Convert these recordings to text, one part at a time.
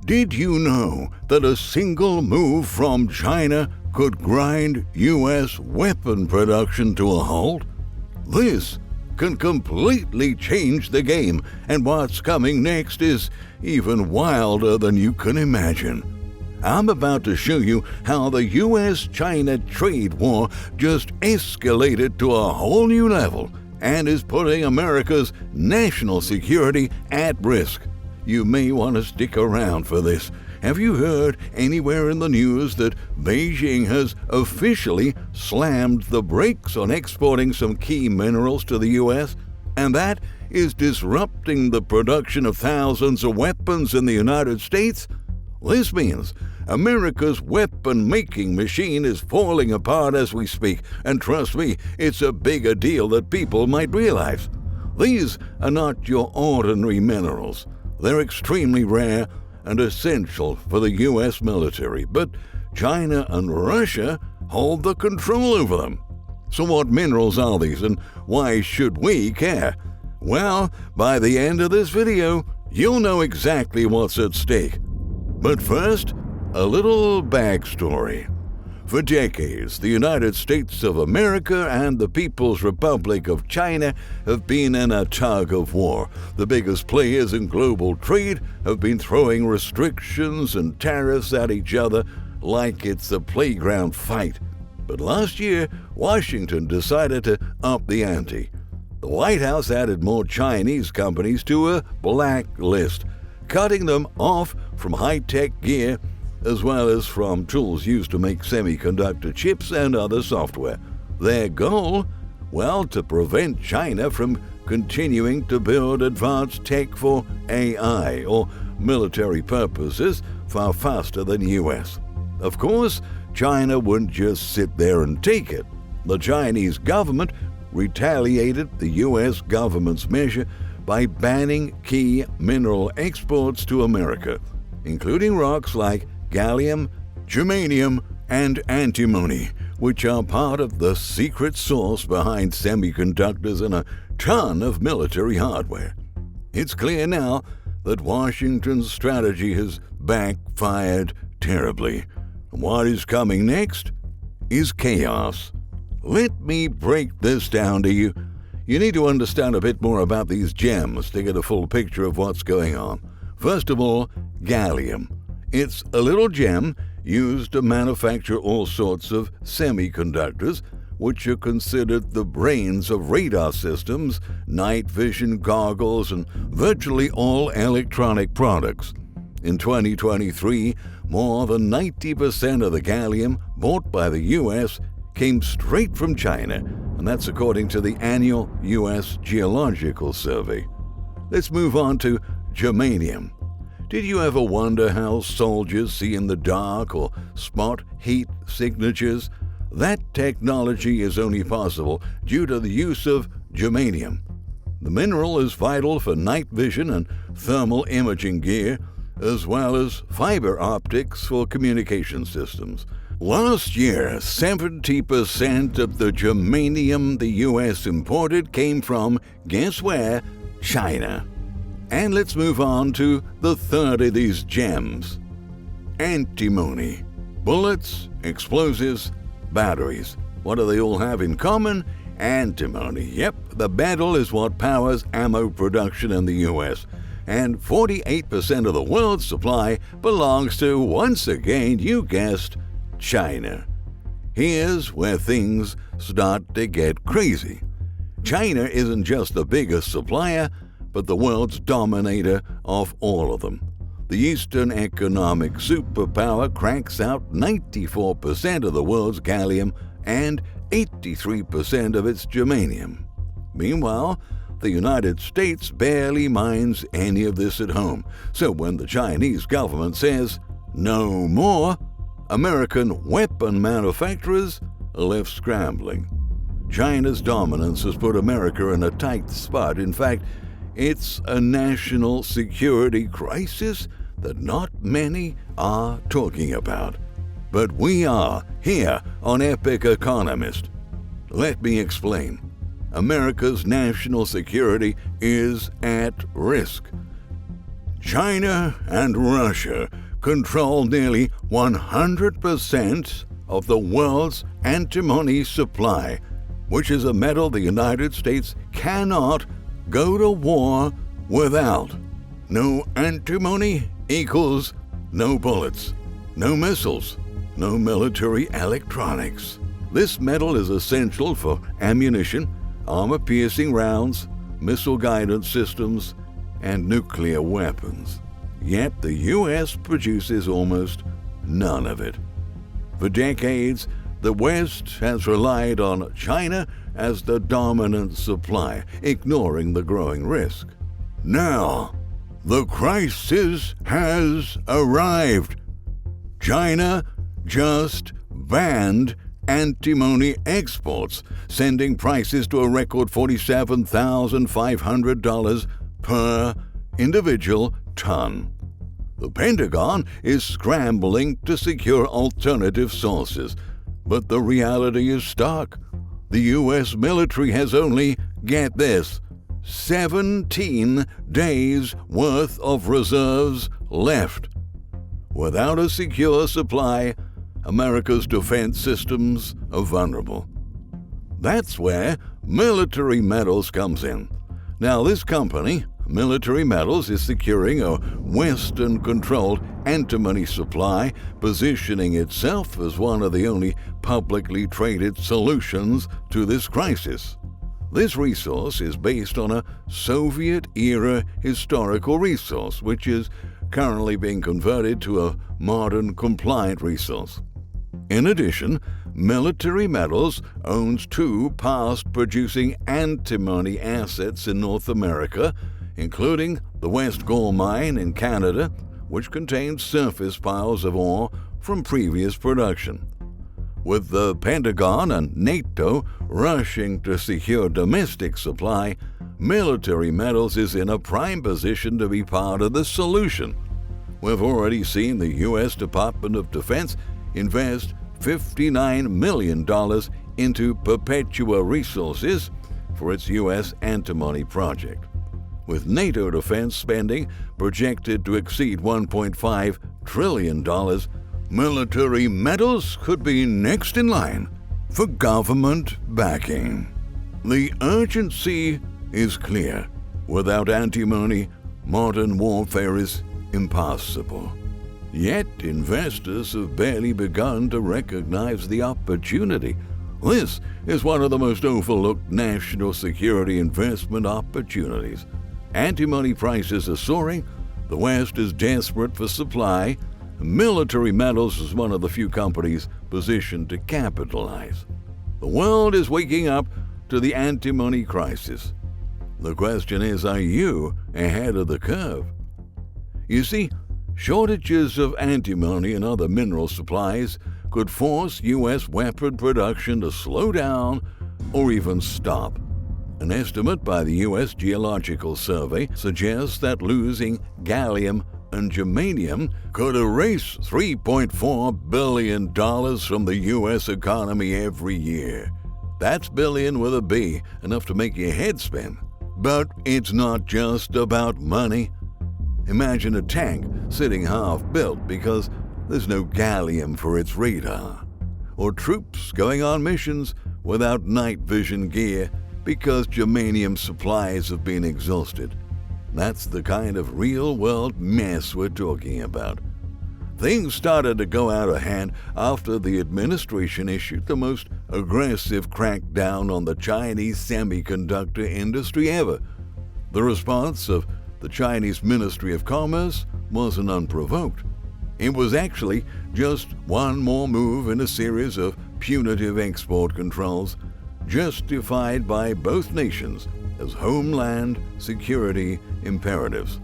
Did you know that a single move from China could grind U.S. weapon production to a halt? This can completely change the game, and what's coming next is even wilder than you can imagine. I'm about to show you how the U.S.-China trade war just escalated to a whole new level and is putting America's national security at risk. You may want to stick around for this. Have you heard anywhere in the news that Beijing has officially slammed the brakes on exporting some key minerals to the U.S.? And that is disrupting the production of thousands of weapons in the United States? This means America's weapon-making machine is falling apart as we speak, and trust me, it's a bigger deal than people might realize. These are not your ordinary minerals. They're extremely rare and essential for the U.S. military, but China and Russia hold the control over them. So what minerals are these, and why should we care? Well, by the end of this video, you'll know exactly what's at stake. But first, a little backstory. For decades, the United States of America and the People's Republic of China have been in a tug of war. The biggest players in global trade have been throwing restrictions and tariffs at each other like it's a playground fight. But last year, Washington decided to up the ante. The White House added more Chinese companies to a blacklist, cutting them off from high-tech gear as well as from tools used to make semiconductor chips and other software. Their goal? Well, to prevent China from continuing to build advanced tech for AI or military purposes far faster than the U.S. Of course, China wouldn't just sit there and take it. The Chinese government retaliated the U.S. government's measure by banning key mineral exports to America, including rocks like gallium, germanium, and antimony, which are part of the secret sauce behind semiconductors and a ton of military hardware. It's clear now that Washington's strategy has backfired terribly. What is coming next is chaos. Let me break this down to you. You need to understand a bit more about these gems to get a full picture of what's going on. First of all, gallium. It's a little gem used to manufacture all sorts of semiconductors, which are considered the brains of radar systems, night vision goggles, and virtually all electronic products. In 2023, more than 90% of the gallium bought by the U.S. came straight from China, and that's according to the annual U.S. Geological Survey. Let's move on to germanium. Did you ever wonder how soldiers see in the dark or spot heat signatures? That technology is only possible due to the use of germanium. The mineral is vital for night vision and thermal imaging gear, as well as fiber optics for communication systems. Last year, 70% of the germanium the U.S. imported came from, guess where? China. And let's move on to the third of these gems. Antimony. Bullets, explosives, batteries. What do they all have in common? Antimony. Yep, the metal is what powers ammo production in the U.S. And 48% of the world's supply belongs to, once again, you guessed, China. Here's where things start to get crazy. China isn't just the biggest supplier, but the world's dominator of all of them. The Eastern economic superpower cranks out 94% of the world's gallium and 83% of its germanium. Meanwhile, the United States barely mines any of this at home. So when the Chinese government says, "No more," American weapon manufacturers are left scrambling. China's dominance has put America in a tight spot. In fact, it's a national security crisis that not many are talking about. But we are here on Epic Economist. Let me explain. America's national security is at risk. China and Russia control nearly 100% of the world's antimony supply, which is a metal the United States cannot go to war without. No antimony equals no bullets, no missiles, no military electronics. This metal is essential for ammunition, armor-piercing rounds, missile guidance systems, and nuclear weapons. Yet the U.S. produces almost none of it. For decades, the West has relied on China as the dominant supplier, ignoring the growing risk. Now, the crisis has arrived. China just banned antimony exports, sending prices to a record $47,500 per individual ton. The Pentagon is scrambling to secure alternative sources, but the reality is stark. The U.S. military has only, get this, 17 days' worth of reserves left. Without a secure supply, America's defense systems are vulnerable. That's where Military Metals comes in. Now, this company, Military Metals, is securing a Western-controlled antimony supply, positioning itself as one of the only publicly traded solutions to this crisis. This resource is based on a Soviet-era historical resource, which is currently being converted to a modern compliant resource. In addition, Military Metals owns 2 past-producing antimony assets in North America, including the West Gold Mine in Canada, which contains surface piles of ore from previous production. With the Pentagon and NATO rushing to secure domestic supply, Military Metals is in a prime position to be part of the solution. We've already seen the U.S. Department of Defense invest $59 million into Perpetua Resources for its U.S. antimony project. With NATO defense spending projected to exceed $1.5 trillion, Military Metals could be next in line for government backing. The urgency is clear. Without antimony, modern warfare is impossible. Yet investors have barely begun to recognize the opportunity. This is one of the most overlooked national security investment opportunities. Antimony prices are soaring, the West is desperate for supply, Military Metals is one of the few companies positioned to capitalize. The world is waking up to the antimony crisis. The question is, are you ahead of the curve? You see, shortages of antimony and other mineral supplies could force U.S. weapon production to slow down or even stop. An estimate by the U.S. Geological Survey suggests that losing gallium and germanium could erase $3.4 billion from the U.S. economy every year. That's billion with a B, enough to make your head spin. But it's not just about money. Imagine a tank sitting half-built because there's no gallium for its radar, or troops going on missions without night vision gear because germanium supplies have been exhausted. That's the kind of real-world mess we're talking about. Things started to go out of hand after the administration issued the most aggressive crackdown on the Chinese semiconductor industry ever. The response of the Chinese Ministry of Commerce wasn't unprovoked. It was actually just one more move in a series of punitive export controls, justified by both nations as homeland security imperatives.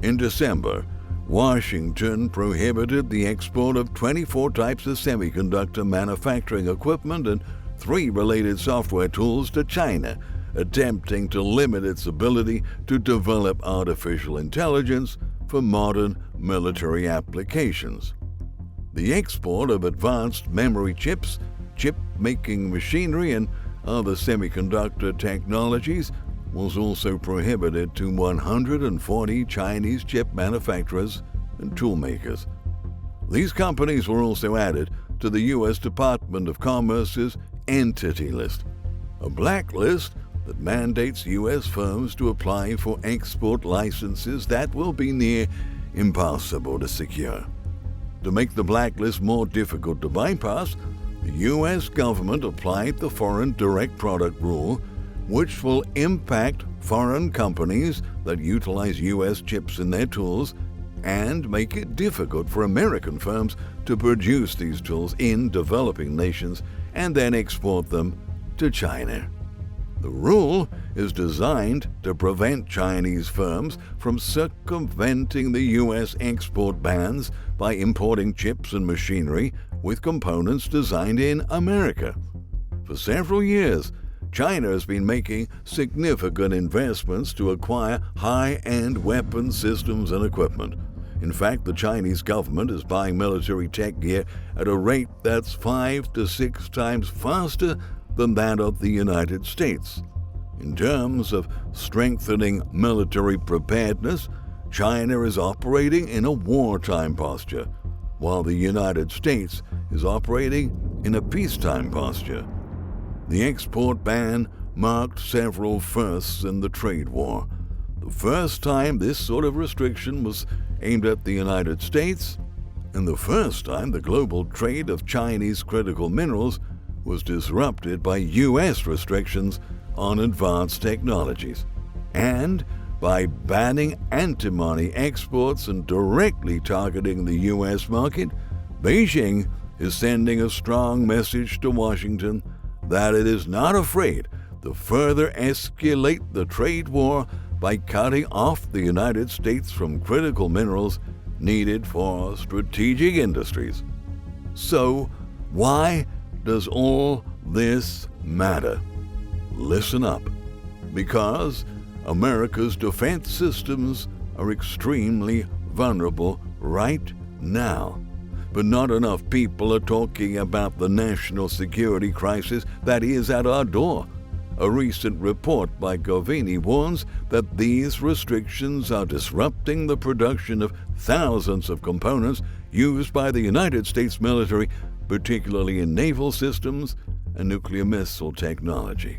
In December, Washington prohibited the export of 24 types of semiconductor manufacturing equipment and 3 related software tools to China, attempting to limit its ability to develop artificial intelligence for modern military applications. The export of advanced memory chips, chip-making machinery, and other semiconductor technologies was also prohibited to 140 Chinese chip manufacturers and toolmakers. These companies were also added to the U.S. Department of Commerce's Entity List, a blacklist that mandates U.S. firms to apply for export licenses that will be near impossible to secure. To make the blacklist more difficult to bypass, the U.S. government applied the Foreign Direct Product Rule, which will impact foreign companies that utilize U.S. chips in their tools and make it difficult for American firms to produce these tools in developing nations and then export them to China. The rule is designed to prevent Chinese firms from circumventing the U.S. export bans by importing chips and machinery with components designed in America. For several years, China has been making significant investments to acquire high-end weapon systems and equipment. In fact, the Chinese government is buying military tech gear at a rate that's 5 to 6 times faster than that of the United States. In terms of strengthening military preparedness, China is operating in a wartime posture, while the United States is operating in a peacetime posture. The export ban marked several firsts in the trade war. The first time this sort of restriction was aimed at the United States, and the first time the global trade of Chinese critical minerals was disrupted by U.S. restrictions on advanced technologies. And by banning antimony exports and directly targeting the U.S. market, Beijing is sending a strong message to Washington that it is not afraid to further escalate the trade war by cutting off the United States from critical minerals needed for strategic industries. So, why does all this matter? Listen up. Because America's defense systems are extremely vulnerable right now. But not enough people are talking about the national security crisis that is at our door. A recent report by Govini warns that these restrictions are disrupting the production of thousands of components used by the United States military, particularly in naval systems and nuclear missile technology.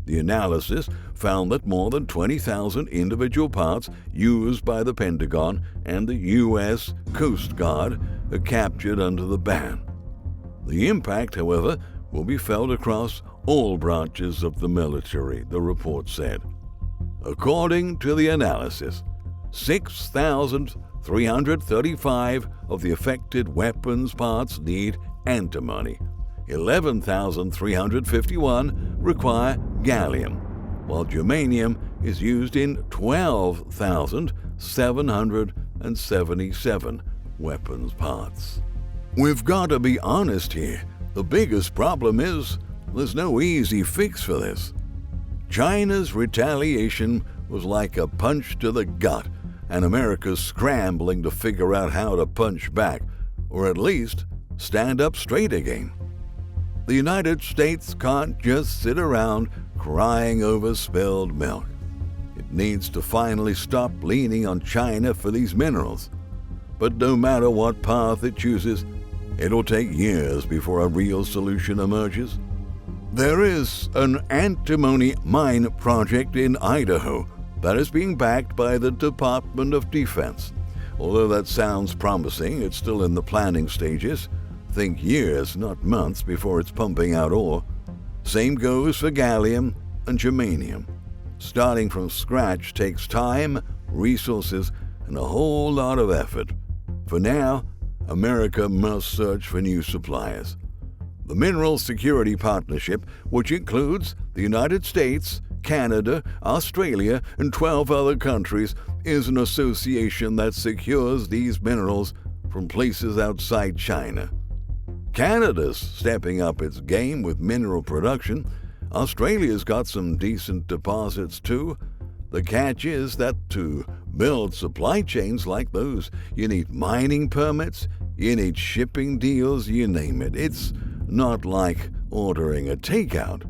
The analysis found that more than 20,000 individual parts used by the Pentagon and the U.S. Coast Guard are captured under the ban. The impact, however, will be felt across all branches of the military, the report said. According to the analysis, 6,335 of the affected weapons parts need antimony. 11,351 require gallium, while germanium is used in 12,777 weapons parts. We've got to be honest here. The biggest problem is there's no easy fix for this. China's retaliation was like a punch to the gut, and America's scrambling to figure out how to punch back, or at least stand up straight again. The United States can't just sit around crying over spilled milk. It needs to finally stop leaning on China for these minerals. But no matter what path it chooses, it'll take years before a real solution emerges. There is an antimony mine project in Idaho that is being backed by the Department of Defense. Although that sounds promising, it's still in the planning stages. Think years, not months, before it's pumping out ore. Same goes for gallium and germanium. Starting from scratch takes time, resources, and a whole lot of effort. For now, America must search for new suppliers. The Mineral Security Partnership, which includes the United States, Canada, Australia, and 12 other countries, is an association that secures these minerals from places outside China. Canada's stepping up its game with mineral production. Australia's got some decent deposits too. The catch is that to build supply chains like those, you need mining permits, you need shipping deals, you name it. It's not like ordering a takeout.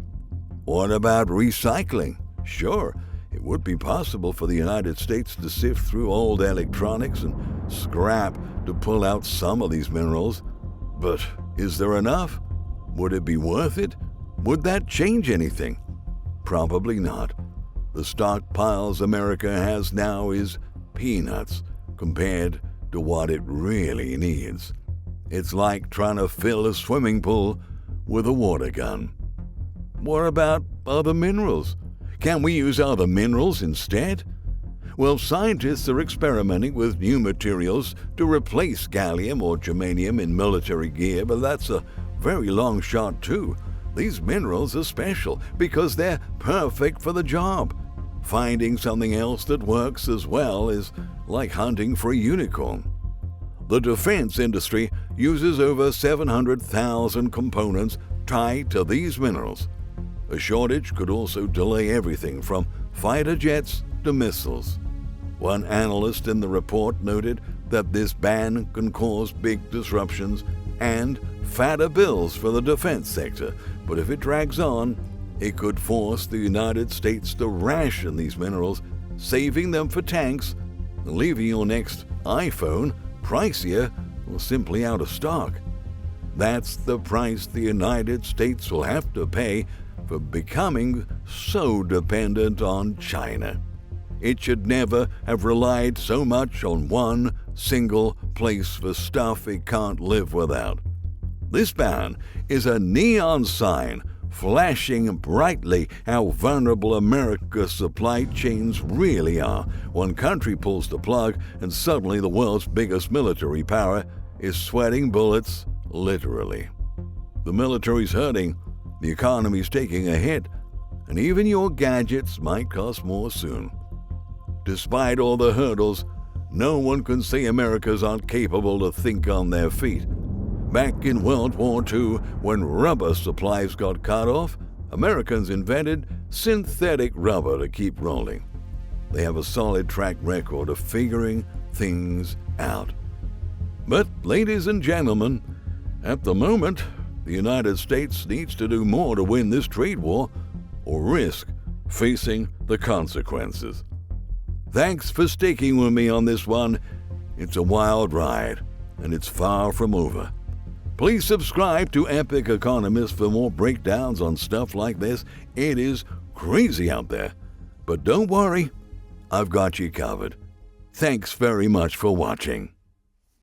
What about recycling? Sure, it would be possible for the United States to sift through old electronics and scrap to pull out some of these minerals. But is there enough? Would it be worth it? Would that change anything? Probably not. The stockpiles America has now is peanuts compared to what it really needs. It's like trying to fill a swimming pool with a water gun. What about other minerals? Can we use other minerals instead? Well, scientists are experimenting with new materials to replace gallium or germanium in military gear, but that's a very long shot too. These minerals are special because they're perfect for the job. Finding something else that works as well is like hunting for a unicorn. The defense industry uses over 700,000 components tied to these minerals. A shortage could also delay everything from fighter jets to missiles. One analyst in the report noted that this ban can cause big disruptions and fatter bills for the defense sector, but if it drags on, it could force the United States to ration these minerals, saving them for tanks and leaving your next iPhone pricier or simply out of stock. That's the price the United States will have to pay for becoming so dependent on China. It should never have relied so much on one single place for stuff it can't live without. This ban is a neon sign flashing brightly how vulnerable America's supply chains really are. One country pulls the plug and suddenly the world's biggest military power is sweating bullets, literally. The military's hurting, the economy's taking a hit, and even your gadgets might cost more soon. Despite all the hurdles, no one can say Americans aren't capable to think on their feet. Back in World War II, when rubber supplies got cut off, Americans invented synthetic rubber to keep rolling. They have a solid track record of figuring things out. But, ladies and gentlemen, at the moment, the United States needs to do more to win this trade war or risk facing the consequences. Thanks for sticking with me on this one. It's a wild ride, and it's far from over. Please subscribe to Epic Economist for more breakdowns on stuff like this. It is crazy out there. But don't worry, I've got you covered. Thanks very much for watching.